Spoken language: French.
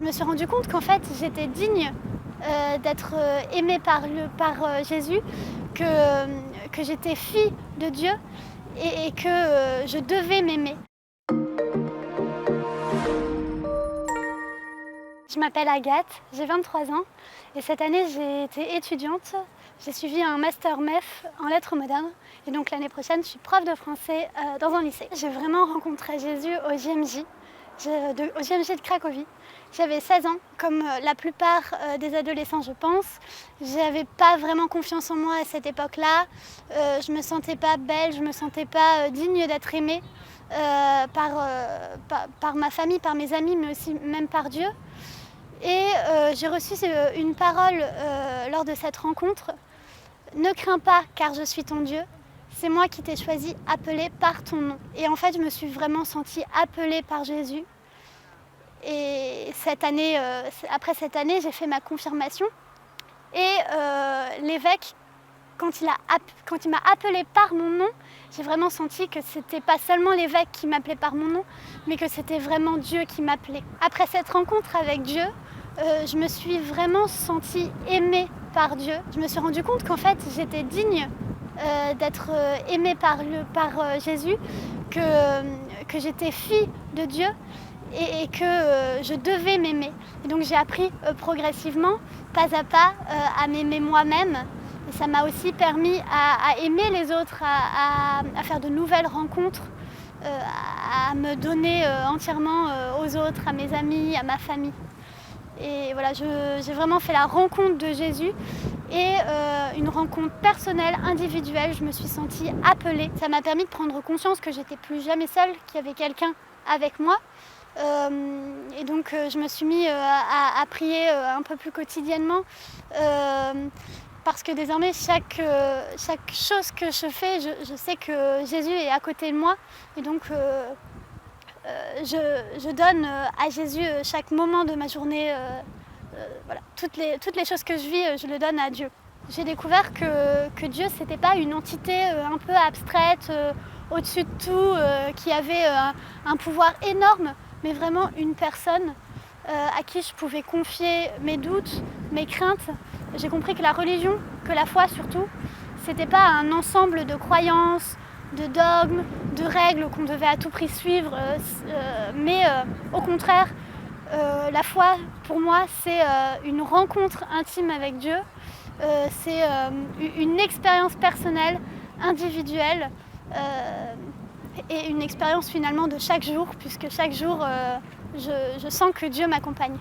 Je me suis rendu compte qu'en fait, j'étais digne d'être aimée par Jésus, que j'étais fille de Dieu et que je devais m'aimer. Je m'appelle Agathe, j'ai 23 ans et cette année j'ai été étudiante. J'ai suivi un master MEF en lettres modernes et donc l'année prochaine je suis prof de français dans un lycée. J'ai vraiment rencontré Jésus au JMJ, au JMJ de Cracovie. J'avais 16 ans, comme la plupart des adolescents je pense. J'avais pas vraiment confiance en moi à cette époque-là. Je me sentais pas belle, je me sentais pas digne d'être aimée par ma famille, par mes amis, mais aussi même par Dieu. Et j'ai reçu une parole lors de cette rencontre. Ne crains pas car je suis ton Dieu. C'est moi qui t'ai choisi, appelé par ton nom. Et en fait, je me suis vraiment sentie appelée par Jésus. Et cette année, après cette année, j'ai fait ma confirmation. Et l'évêque, quand il m'a appelée par mon nom, j'ai vraiment senti que c'était pas seulement l'évêque qui m'appelait par mon nom, mais que c'était vraiment Dieu qui m'appelait. Après cette rencontre avec Dieu, je me suis vraiment sentie aimée par Dieu. Je me suis rendu compte qu'en fait, j'étais digne d'être aimée par Jésus, que j'étais fille de Dieu et que je devais m'aimer. Et donc j'ai appris progressivement, pas à pas, à m'aimer moi-même. Et ça m'a aussi permis à aimer les autres, à faire de nouvelles rencontres, à me donner entièrement aux autres, à mes amis, à ma famille. Et voilà, j'ai vraiment fait la rencontre de Jésus et une rencontre personnelle, individuelle. Je me suis sentie appelée. Ça m'a permis de prendre conscience que j'étais plus jamais seule, qu'il y avait quelqu'un avec moi. Et donc je me suis mis à prier un peu plus quotidiennement. Parce que désormais, chaque chose que je fais, je sais que Jésus est à côté de moi. Et donc, je donne à Jésus chaque moment de ma journée. Voilà. Toutes les choses que je vis, je le donne à Dieu. J'ai découvert que Dieu, c'était pas une entité un peu abstraite, au-dessus de tout, qui avait un pouvoir énorme, mais vraiment une personne à qui je pouvais confier mes doutes, mes craintes. J'ai compris que la religion, que la foi surtout, c'était pas un ensemble de croyances, de dogmes, de règles qu'on devait à tout prix suivre, mais au contraire, la foi pour moi c'est une rencontre intime avec Dieu, c'est une expérience personnelle, individuelle, et une expérience finalement de chaque jour, puisque chaque jour je sens que Dieu m'accompagne.